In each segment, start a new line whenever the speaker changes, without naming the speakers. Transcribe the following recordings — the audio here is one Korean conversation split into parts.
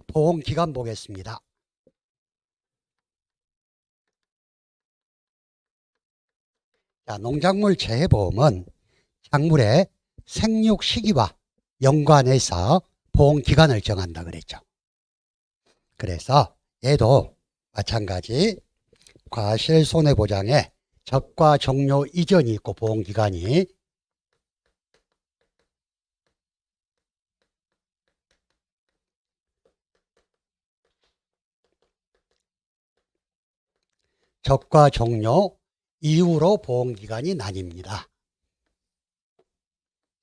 보험기간 보겠습니다. 자, 농작물 재해보험은 작물의 생육 시기와 연관해서 보험기간을 정한다 그랬죠. 그래서 얘도 마찬가지 과실손해보장에 적과 종료 이전이 있고 보험기간이 적과 종료 이후로 보험기간이 나뉩니다.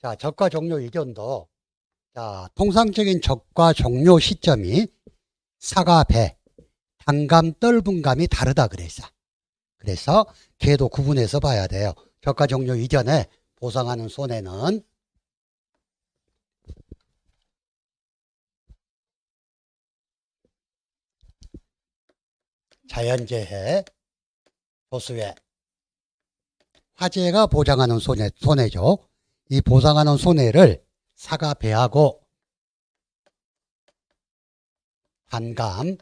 자, 적과 종료 이전도 자, 통상적인 적과 종료 시점이 사과, 배, 단감, 떫은감이 다르다 그랬어. 그래서 걔도 구분해서 봐야 돼요. 적과 종료 이전에 보상하는 손해는 자연재해, 조수해, 화재가 보장하는 손해죠. 이 보상하는 손해를 사과, 배하고 단감,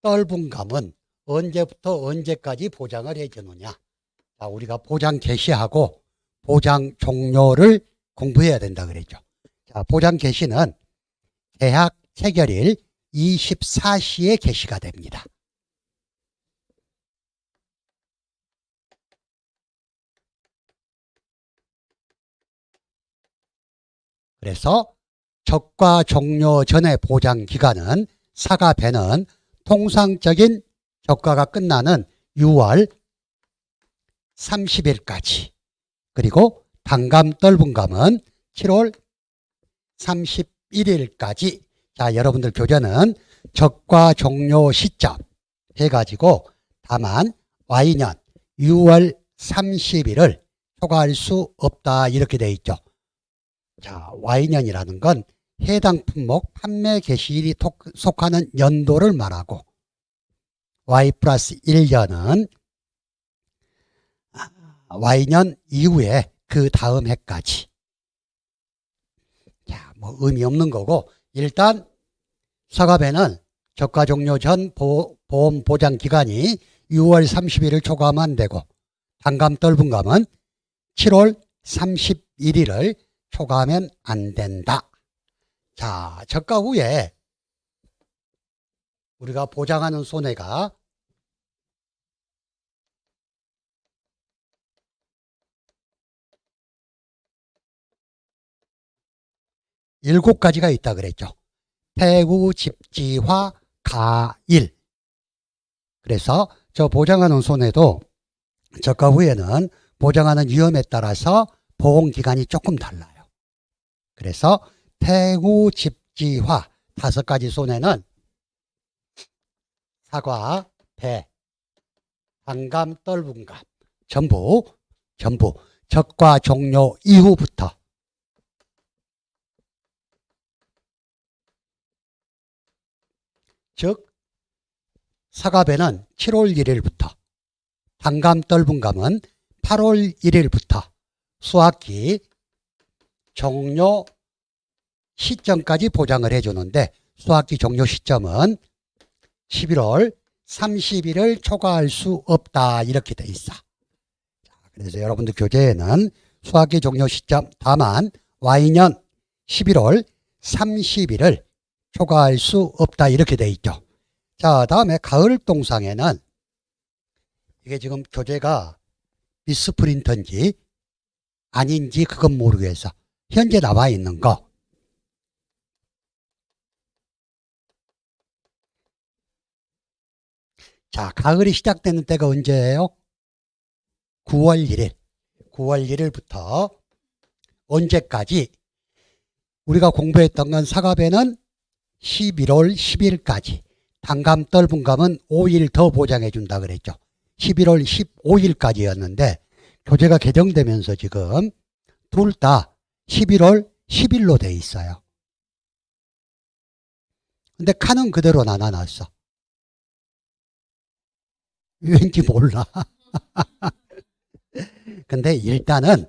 떫은감은 언제부터 언제까지 보장을 해주느냐. 자, 우리가 보장 개시하고 보장 종료를 공부해야 된다 그랬죠. 자, 보장 개시는 계약 체결일 24시에 개시가 됩니다. 그래서 적과 종료 전의 보장 기간은 사과, 배는 통상적인 적과가 끝나는 6월 30일까지, 그리고 단감, 떫은감은 7월 31일까지. 자, 여러분들 교재는 적과 종료 시점 해가지고 다만 Y년 6월 30일을 초과할 수 없다 이렇게 돼 있죠. 자, Y년이라는 건 해당 품목 판매 개시일이 속하는 연도를 말하고 Y 플러스 1년은 Y년 이후에 그 다음 해까지. 자, 뭐 의미 없는 거고, 일단 사과배는 적과 종료 전 보험 보장 기간이 6월 30일을 초과하면 안 되고, 단감, 떫은감은 7월 31일을 초과하면 안 된다. 자, 적과 후에 우리가 보장하는 손해가 7가지가 있다 그랬죠. 폐구, 집지화, 가일. 그래서 저 보장하는 손해도 적과 후에는 보장하는 위험에 따라서 보험기간이 조금 달라요. 그래서 폐구, 집지화 5가지 손해는 사과, 배, 단감, 떫은감 전부 적과 종료 이후부터 즉 사과배는 7월 1일부터, 단감, 떫은감은 8월 1일부터 수확기 종료 시점까지 보장을 해주는데, 수확기 종료 시점은 11월 30일을 초과할 수 없다 이렇게 돼 있어. 그래서 여러분들 교재에는 수확기 종료 시점 다만 Y년 11월 30일을 초과할 수 없다 이렇게 돼 있죠. 자, 다음에 가을 동상에는 이게 지금 교재가 미스프린터인지 아닌지 그건 모르겠어. 현재 나와 있는 거. 자, 가을이 시작되는 때가 언제예요? 9월 1일. 9월 1일부터 언제까지? 우리가 공부했던 건 사과배는 11월 10일까지, 단감, 떫은감은 5일 더 보장해 준다 그랬죠. 11월 15일까지였는데 교재가 개정되면서 지금 둘 다 11월 10일로 돼 있어요. 근데 칸은 그대로 나눠놨어. 왠지 몰라. 근데 일단은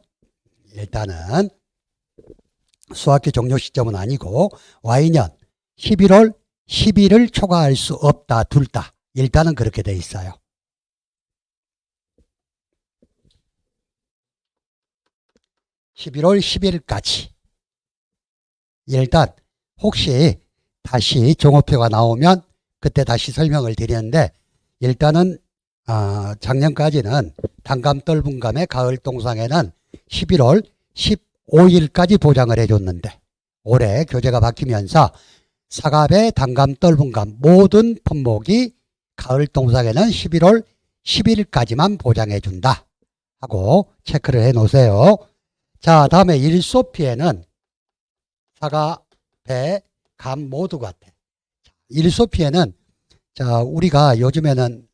수학기 종료 시점은 아니고 Y년 11월 10일을 초과할 수 없다. 둘 다. 일단은 그렇게 돼 있어요. (11월 10일까지) 일단 혹시 다시 종업표가 나오면 그때 다시 설명을 드리는데, 일단은 작년까지는 단감 떫은감의 가을 동상에는 11월 15일까지 보장을 해줬는데, 올해 교재가 바뀌면서 사과배, 단감, 떫은감 모든 품목이 가을 동상에는 11월 10일까지만 보장해준다 하고 체크를 해 놓으세요. 자, 다음에 일소피에는 사과, 배, 감 모두 같아. 일소피에는 자, 우리가 요즘에는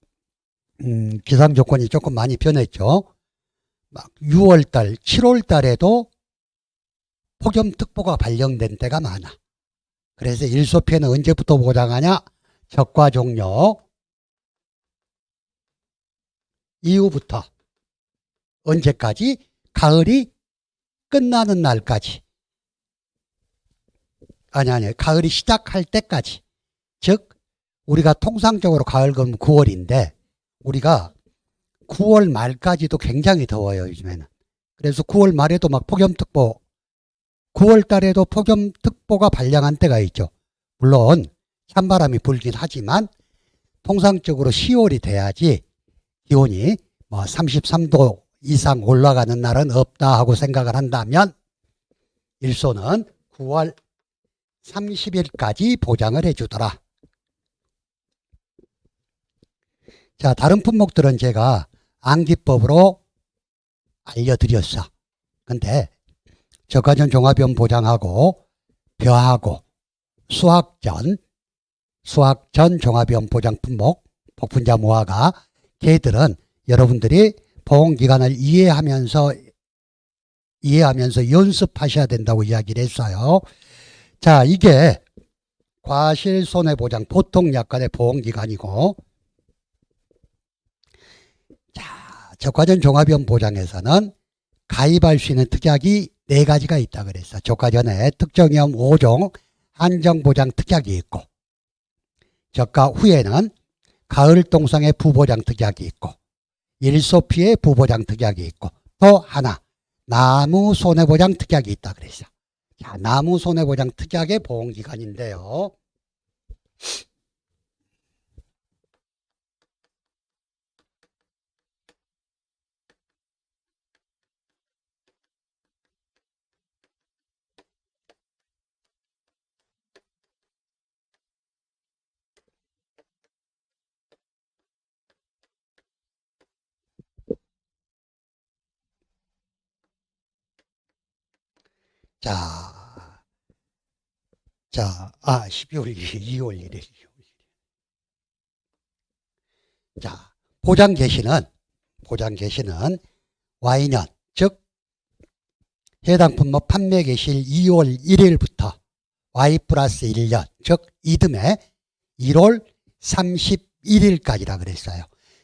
기상 조건이 조금 많이 변했죠. 막 6월달, 7월달에도 폭염특보가 발령된 때가 많아. 그래서 일소피에는 언제부터 보장하냐? 적과 종료 이후부터 언제까지? 가을이 끝나는 날까지. 아니, 가을이 시작할 때까지. 즉 우리가 통상적으로 가을 그러면 9월인데 우리가 9월 말까지도 굉장히 더워요, 요즘에는. 그래서 9월 말에도 막 폭염특보, 9월 달에도 폭염특보가 발령한 때가 있죠. 물론 찬바람이 불긴 하지만 통상적으로 10월이 돼야지 기온이 뭐 33도 이상 올라가는 날은 없다 하고 생각을 한다면 일소는 9월 30일까지 보장을 해주더라. 자, 다른 품목들은 제가 암기법으로 알려드렸어. 근데 저가전 종합위험 보장하고 벼하고 수확전 종합위험 보장 품목 복분자 무화과 걔들은 여러분들이 보험기간을 이해하면서 연습하셔야 된다고 이야기를 했어요. 자, 이게 과실손해보장 보통 약관의 보험기간이고, 자, 저가전 종합위험 보장에서는 가입할 수 있는 특약이 4가지가 있다 그랬어. 저가전에 특정위험 5종 한정보장 특약이 있고, 저가 후에는 가을 동상의 부보장 특약이 있고, 일소피의 부보장 특약이 있고, 또 하나 나무 손해보장 특약이 있다 그랬어. 자, 나무 손해보장 특약의 보험기간인데요. 자, 12월 2월 1일. 자, 보장 개시는 Y년, 즉 해당 품목 판매 개시일 2월 1일부터 Y 플러스 1년, 즉 이듬해 1월 31일까지라 그랬어요.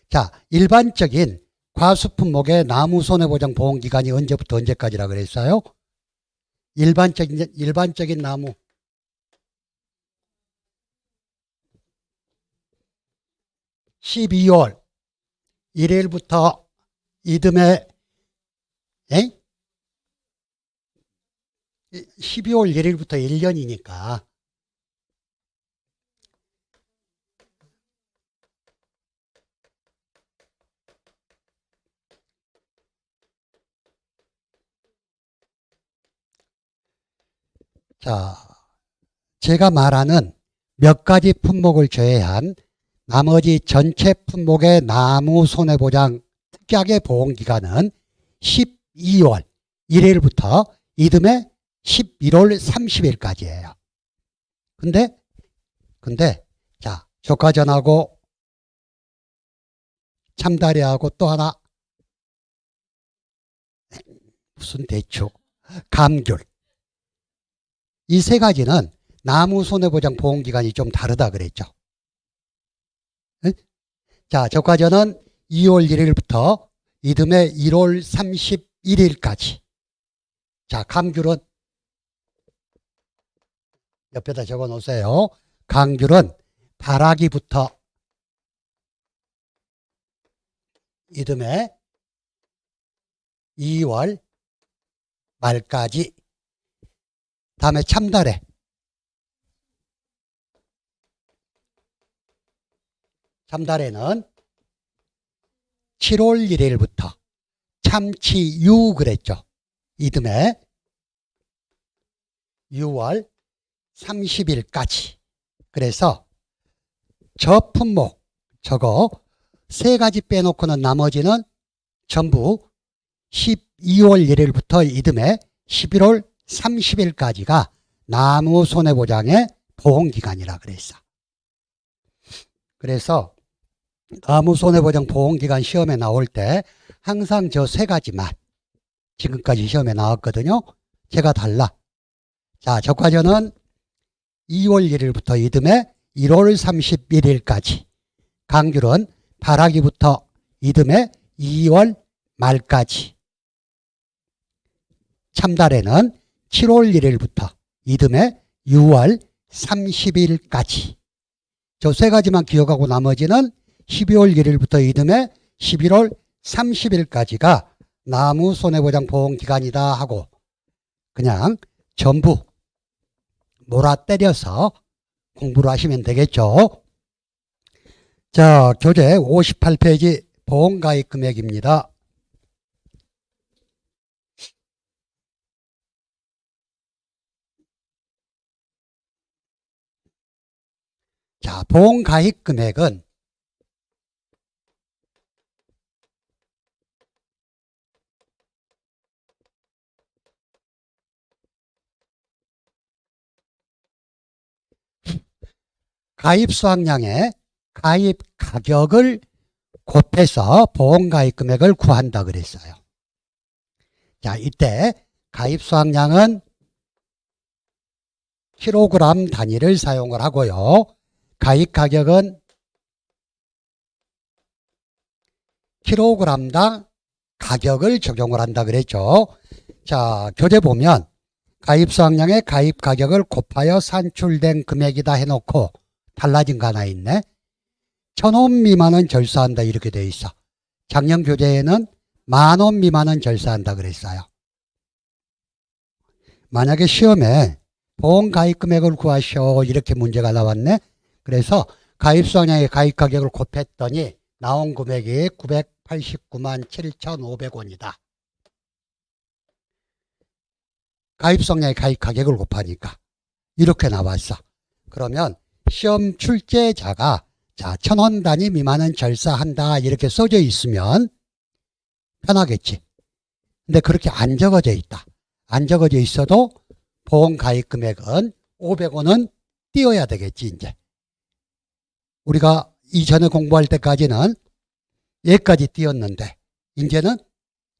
자, 일반적인 과수 품목의 나무 손해보장 보험 기간이 언제부터 언제까지라 그랬어요? 일반적인 나무 12월 1일부터 이듬해 12월 1일부터 1년이니까 자, 제가 말하는 몇 가지 품목을 제외한 나머지 전체 품목의 나무 손해보장 특약의 보험기간은 12월 1일부터 이듬해 11월 30일까지예요. 근데 자, 조카전하고 참다리하고 또 하나 무슨 대축, 감귤, 이 3가지는 나무 손해보장 보험기간이 좀 다르다 그랬죠. 자, 저가전은 2월 1일부터 이듬해 1월 31일까지. 자, 감귤은 옆에다 적어 놓으세요. 강률은 발하기부터 이듬해 2월 말까지. 다음에 참달에 참달에는 7월 1일부터 참치유 그랬죠. 이듬해 6월 30일까지. 그래서 저 품목 저거 세 가지 빼놓고는 나머지는 전부 12월 1일부터 이듬해 11월 30일까지가 나무 손해보장의 보험기간이라 그랬어. 그래서 나무 손해보장 보험기간 시험에 나올 때 항상 저 세 가지만 지금까지 시험에 나왔거든요. 제가 달라. 자, 적화전은 2월 1일부터 이듬해 1월 31일까지. 강귤은 발하기부터 이듬해 2월 말까지. 참달에는 7월 1일부터 이듬해 6월 30일까지. 저 세 가지만 기억하고 나머지는 12월 1일부터 이듬해 11월 30일까지가 나무 손해보장 보험기간이다 하고 그냥 전부 몰아 때려서 공부를 하시면 되겠죠. 자, 교재 58페이지 보험가입 금액입니다. 자, 보험가입 금액은 가입 수확량의 가입 가격을 곱해서 보험가입 금액을 구한다 그랬어요. 자, 이때 가입 수확량은 킬로그램 단위를 사용을 하고요. 가입 가격은 킬로그램당 가격을 적용을 한다 그랬죠. 자, 교재 보면 가입 수확량의 가입 가격을 곱하여 산출된 금액이다 해놓고 달라진 거 하나 있네. 1,000원 미만은 절사한다 이렇게 돼 있어. 작년 교재에는 10,000원 미만은 절사한다 그랬어요. 만약에 시험에 보험 가입 금액을 구하시오 이렇게 문제가 나왔네. 그래서 가입 수확량의 가입 가격을 곱했더니 나온 금액이 989만 7,500원이다. 가입 수확량의 가입 가격을 곱하니까 이렇게 나왔어. 그러면 시험 출제자가 자 1,000원 단위 미만은 절사한다 이렇게 써져 있으면 편하겠지. 근데 그렇게 안 적어져 있다. 안 적어져 있어도 보험 가입 금액은 500원은 띄어야 되겠지. 이제 우리가 이전에 공부할 때까지는 여기까지 띄었는데 이제는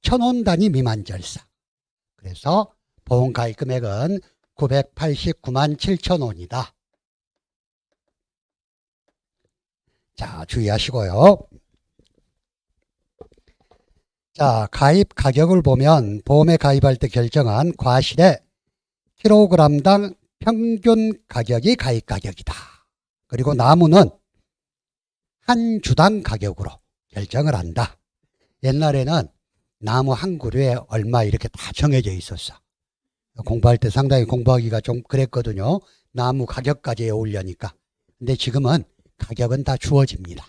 1,000원 단위 미만 절사. 그래서 보험 가입 금액은 989만 7,000원이다. 자, 주의하시고요. 자, 가입 가격을 보면 보험에 가입할 때 결정한 과실의 킬로그램당 평균 가격이 가입 가격이다. 그리고 나무는 한 주당 가격으로 결정을 한다. 옛날에는 나무 한 그루에 얼마 이렇게 다 정해져 있었어. 공부할 때 상당히 공부하기가 좀 그랬거든요. 나무 가격까지 외우려니까. 근데 지금은 가격은 다 주어집니다.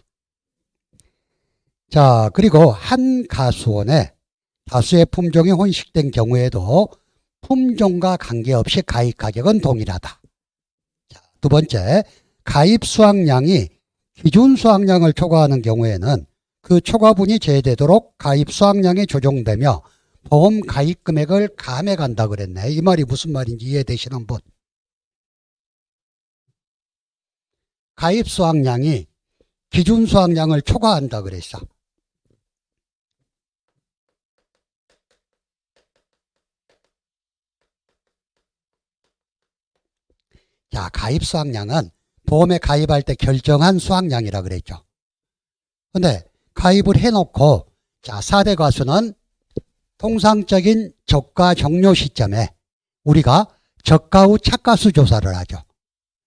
자, 그리고 한 가수원에 다수의 품종이 혼식된 경우에도 품종과 관계없이 가입 가격은 동일하다. 자, 두 번째, 가입 수확량이 기준 수확량을 초과하는 경우에는 그 초과분이 제외되도록 가입 수확량이 조정되며 보험 가입 금액을 감액한다 그랬네. 이 말이 무슨 말인지 이해되시는 분? 가입 수확량이 기준 수확량을 초과한다 그랬어. 자, 가입 수확량은 보험에 가입할 때 결정한 수확량이라 그랬죠. 근데 가입을 해놓고 자, 4대 과수는 통상적인 저가 종료 시점에 우리가 저가 후 차가수 조사를 하죠.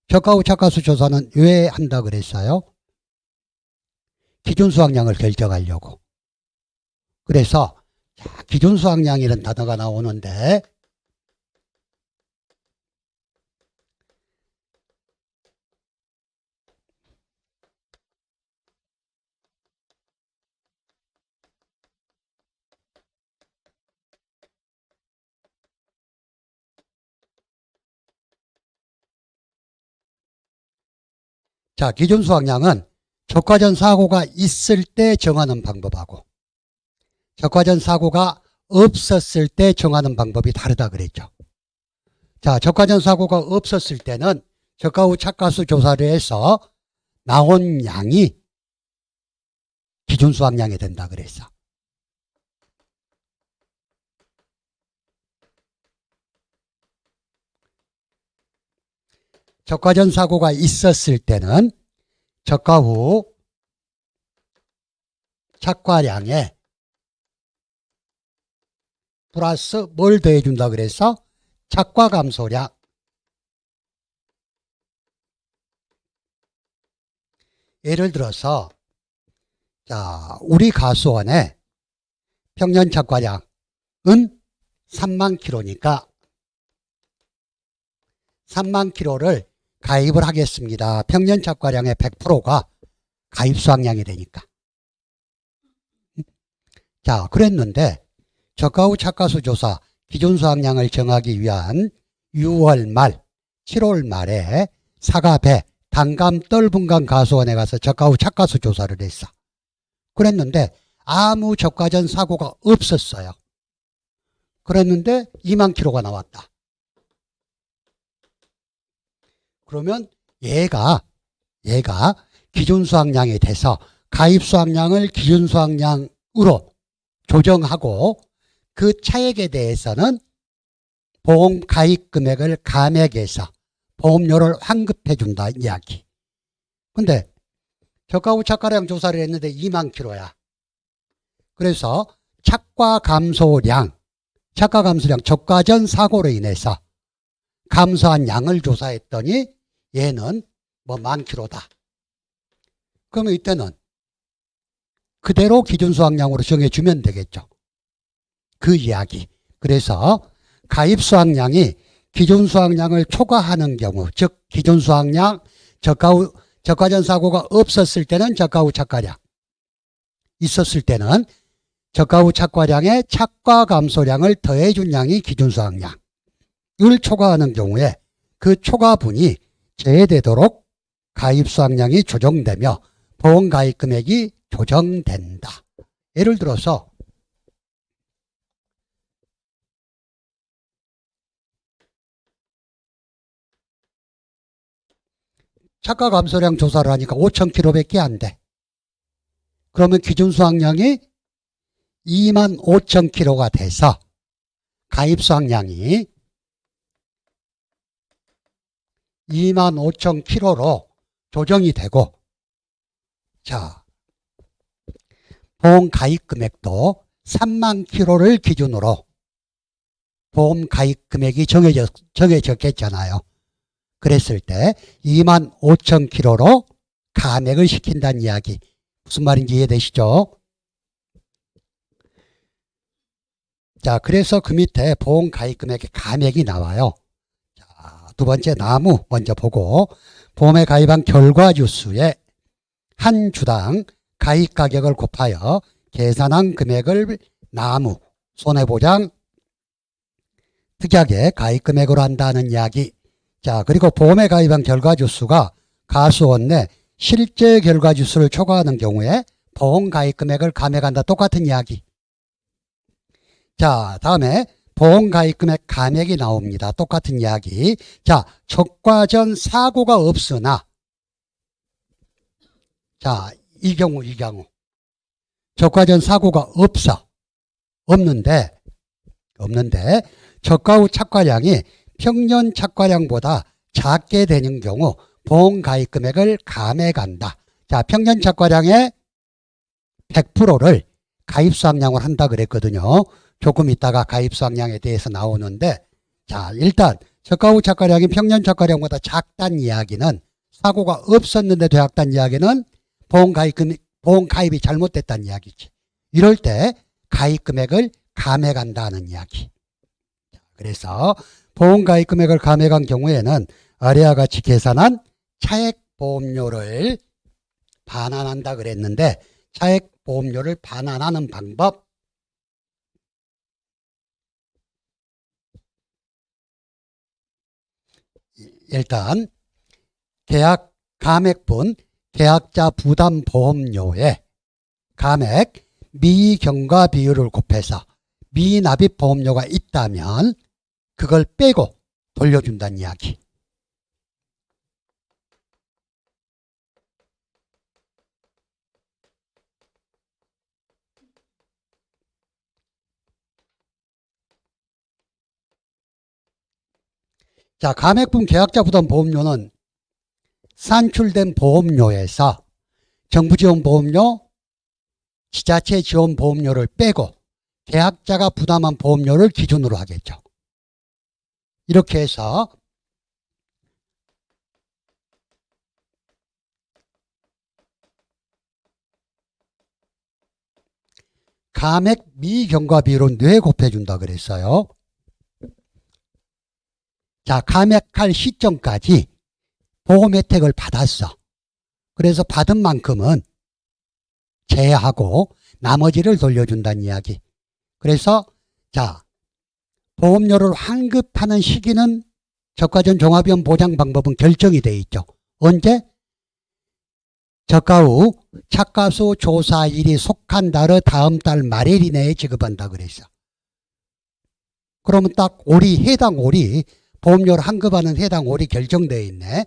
저가 후 착가수 조사는 왜 한다 그랬어요? 기준 수확량을 결정하려고. 그래서 기준 수확량이라는 단어가 나오는데 자, 기준 수확량은 적과전 사고가 있을 때 정하는 방법하고 적과전 사고가 없었을 때 정하는 방법이 다르다 그랬죠. 자, 적과전 사고가 없었을 때는 적과 후 착가수 조사를 해서 나온 양이 기준 수확량이 된다 그랬어. 적과전 사고가 있었을 때는 적과 후 착과량에 플러스 뭘 더해준다 그래서 착과 감소량. 예를 들어서 자, 우리 가수원의 평년 착과량은 3만 킬로니까 3만 킬로를 가입을 하겠습니다. 평년 착과량의 100%가 가입 수확량이 되니까. 자, 그랬는데 적과 후 착가수 조사 기준 수확량을 정하기 위한 6월 말, 7월 말에 사과배, 단감, 떫은감 가수원에 가서 적과 후 착가수 조사를 했어. 그랬는데 아무 적과전 사고가 없었어요. 그랬는데 2만 킬로가 나왔다. 그러면 얘가 기준 수확량이 돼서 가입 수확량을 기준 수확량으로 조정하고 그 차액에 대해서는 보험 가입 금액을 감액해서 보험료를 환급해 준다 이야기. 근데 적과 후 착과량 조사를 했는데 2만 킬로야. 그래서 착과 감소량 적과전 사고로 인해서 감소한 양을 조사했더니 얘는 뭐 10,000킬로다. 그러면 이때는 그대로 기준 수확량으로 정해주면 되겠죠. 그 이야기. 그래서 가입 수확량이 기준 수확량을 초과하는 경우, 즉 기준 수확량 적과전 사고가 없었을 때는 적과 후 착과량, 있었을 때는 적과 후 착과량에 착과 감소량을 더해준 양이 기준 수확량을 초과하는 경우에 그 초과분이 제외되도록 가입 수확량이 조정되며 보험 가입 금액이 조정된다. 예를 들어서 착과 감소량 조사를 하니까 5,000킬로밖에 안 돼. 그러면 기준 수확량이 25,000킬로가 돼서 가입 수확량이 25,000킬로로 조정이 되고, 자, 보험 가입 금액도 3만 킬로를 기준으로 보험 가입 금액이 정해졌겠잖아요. 그랬을 때 25,000킬로로 감액을 시킨다는 이야기. 무슨 말인지 이해되시죠? 자, 그래서 그 밑에 보험 가입 금액의 감액이 나와요. 자, 두 번째 나무 먼저 보고, 보험에 가입한 결과주수에 한 주당 가입 가격을 곱하여 계산한 금액을 나무, 손해보장, 특약의 가입 금액으로 한다는 이야기. 자, 그리고 보험에 가입한 결과주수가 가수원 내 실제 결과주수를 초과하는 경우에 보험 가입 금액을 감액한다. 똑같은 이야기. 자, 다음에 보험 가입 금액 감액이 나옵니다. 똑같은 이야기. 자, 적과전 사고가 없으나, 자, 이 경우 적과전 사고가 없는데 적과 후 착과량이 평년 착과량보다 작게 되는 경우 보험 가입 금액을 감액한다. 자, 평년 착과량의 100%를 가입 수확량으로 한다 그랬거든요. 조금 있다가 가입 수확량에 대해서 나오는데, 자, 일단 저가 후 착가량이 평년 착가량보다 작다는 이야기는 사고가 없었는데 되었다는 이야기는 보험 가입이 잘못됐다는 이야기지. 이럴 때 가입 금액을 감액한다는 이야기. 그래서 보험 가입 금액을 감액한 경우에는 아래와 같이 계산한 차액 보험료를 반환한다 그랬는데 차액 보험료를 반환하는 방법 일단 계약 감액분 계약자 부담 보험료에 감액 미경과 비율을 곱해서 미납입 보험료가 있다면 그걸 빼고 돌려준다는 이야기. 자, 감액분 계약자 부담 보험료는 산출된 보험료에서 정부 지원 보험료, 지자체 지원 보험료를 빼고 계약자가 부담한 보험료를 기준으로 하겠죠. 이렇게 해서 감액 미경과 비율은 뇌 곱해준다 그랬어요. 자, 감액할 시점까지 보험 혜택을 받았어. 그래서 받은 만큼은 제하고 나머지를 돌려준다는 이야기. 그래서 자, 보험료를 환급하는 시기는 저가 전 종합위험 보장 방법은 결정이 돼 있죠. 언제? 저가 후 착가수 조사일이 속한 달의 다음 달 말일 이내에 지급한다 그랬어. 그러면 딱 올이 해당 올이 보험료를 환급하는 해당 올이 결정되어 있네.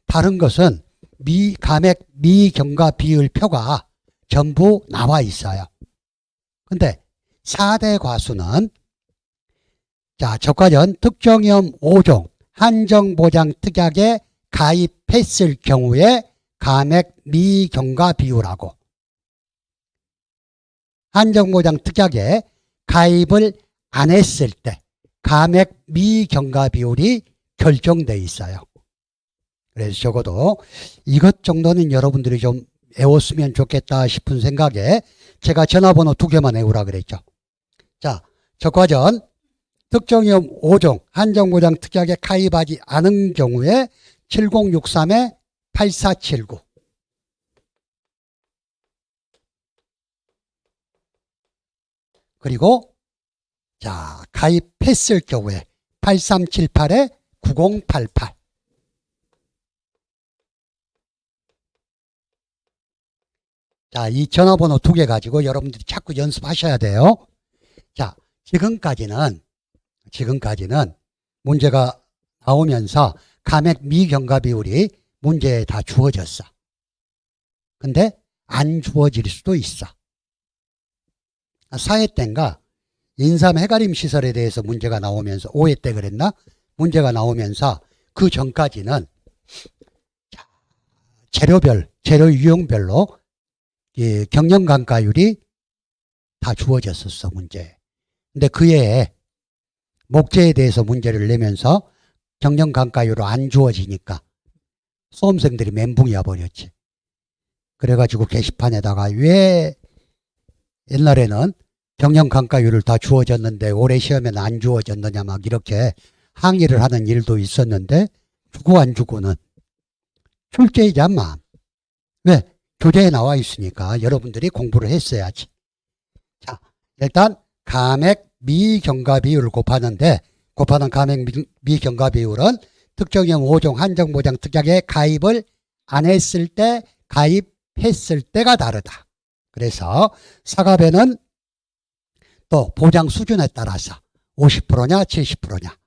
다른 것은 감액 미경과 비율 표가 전부 나와 있어요. 근데 4대 과수는 자, 저가 전 특정위험 5종 한정보장 특약에 가입했을 경우에 감액 미경과 비율하고 한정보장 특약에 가입을 안 했을 때 감액 미경과 비율이 결정돼 있어요. 그래서 적어도 이것 정도는 여러분들이 좀 외웠으면 좋겠다 싶은 생각에 제가 전화번호 2개만 외우라 그랬죠. 자, 저가 전 특정위험 5종 한정보장 특약에 가입하지 않은 경우에 7063-8479 그리고 자, 가입했을 경우에 8378-9088 자, 이 전화번호 2개 가지고 여러분들이 자꾸 연습하셔야 돼요. 자, 지금까지는 문제가 나오면서 감액 미경과 비율이 문제에 다 주어졌어. 근데 안 주어질 수도 있어. 사회 때인가 인삼 해가림 시설에 대해서 문제가 나오면서 5회 때 그랬나? 문제가 나오면서 그 전까지는 재료 유형별로 경영감가율이 다 주어졌었어, 문제. 근데 그에 목재에 대해서 문제를 내면서 경영감가율은 안 주어지니까 수험생들이 멘붕이 와버렸지. 그래가지고 게시판에다가 왜 옛날에는 경영감가율을 다 주어졌는데 올해 시험에는 안 주어졌느냐 막 이렇게 항의를 하는 일도 있었는데 주고 안 주고는 출제이잖아. 왜? 교재에 나와 있으니까 여러분들이 공부를 했어야지. 자, 일단 감액 미경과 비율을 곱하는 감액 미경과 비율은 특정형 5종 한정보장 특약에 가입을 안 했을 때 가입했을 때가 다르다. 그래서 사과배는 또 보장 수준에 따라서 50%냐 70%냐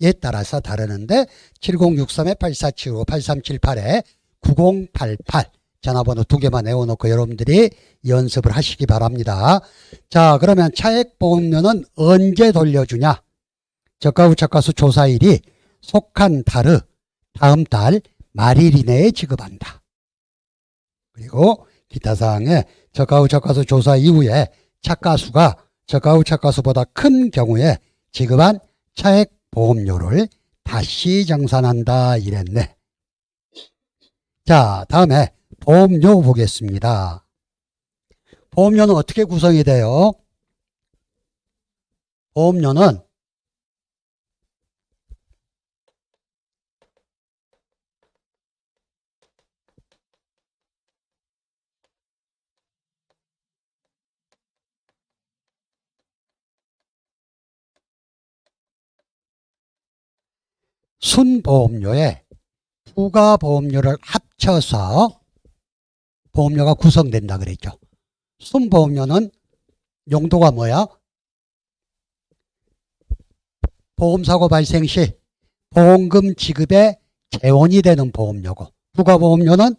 에 따라서 다르는데 7063-8475 8378-9088 전화번호 2개만 외워놓고 여러분들이 연습을 하시기 바랍니다. 자, 그러면 차액보험료는 언제 돌려주냐? 저가 후 착가수 조사일이 속한 달의 다음 달 말일 이내에 지급한다. 그리고 기타 사항에 저가 후 착가수 조사 이후에 착가수가 저가 후 착가수보다 큰 경우에 지급한 차액 보험료를 다시 정산한다 이랬네. 자, 다음에 보험료 보겠습니다. 보험료는 어떻게 구성이 돼요? 보험료는 순보험료에 부가보험료를 합쳐서 보험료가 구성된다 그랬죠. 순보험료는 용도가 뭐야? 보험사고 발생 시 보험금 지급에 재원이 되는 보험료고, 부가보험료는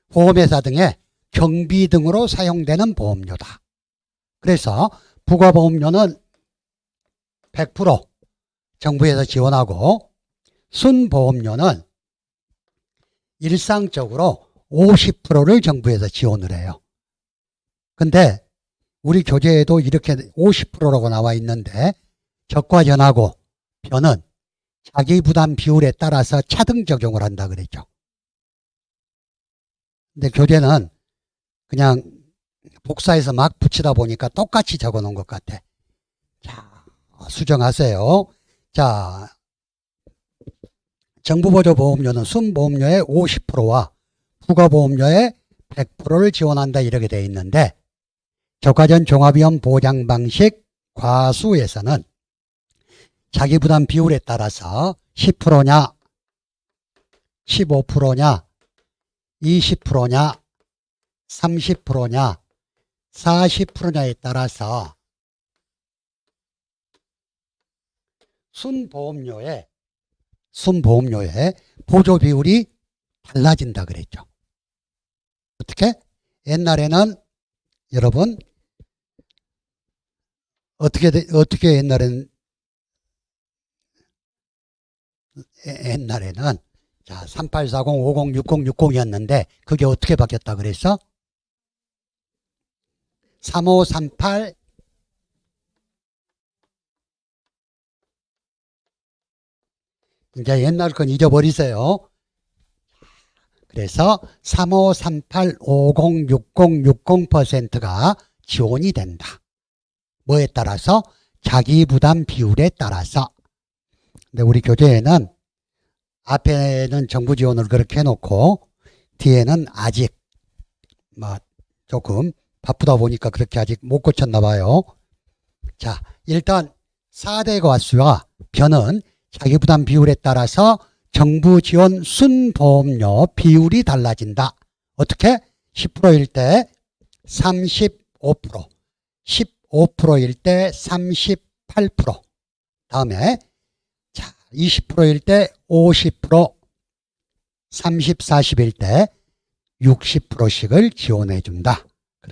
보험회사 등의 경비 등으로 사용되는 보험료다. 그래서 부가보험료는 100% 정부에서 지원하고, 순보험료는 일상적으로 50%를 정부에서 지원을 해요. 근데 우리 교재에도 이렇게 50%라고 나와 있는데, 적과전하고 변은 자기부담 비율에 따라서 차등 적용을 한다 그랬죠. 근데 교재는 그냥 복사해서 막 붙이다 보니까 똑같이 적어 놓은 것 같아. 자, 수정하세요. 자, 정부보조보험료는 순보험료의 50%와 부가보험료의 100%를 지원한다 이렇게 되어 있는데, 적과전 종합위험 보장 방식 과수에서는 자기부담 비율에 따라서 10%냐, 15%냐, 20%냐, 30%냐, 40%냐에 따라서 순보험료의 보조 비율이 달라진다 그랬죠. 어떻게? 옛날에는 여러분 어떻게 옛날에는 자, 3840, 50, 60, 60이었는데 그게 어떻게 바뀌었다 그랬어? 3538 이제 옛날 건 잊어버리세요. 그래서 3538, 50, 60, 60%가 지원이 된다. 뭐에 따라서? 자기부담 비율에 따라서. 근데 우리 교재에는 앞에는 정부 지원을 그렇게 해놓고 뒤에는 아직 조금 바쁘다 보니까 그렇게 아직 못 고쳤나 봐요. 자, 일단 4대 과수와 변은 자기부담 비율에 따라서 정부 지원 순보험료 비율이 달라진다. 어떻게? 10%일 때 35%, 15%일 때 38%, 다음에 자, 20%일 때 50%, 30, 40일 때 60%씩을 지원해 준다.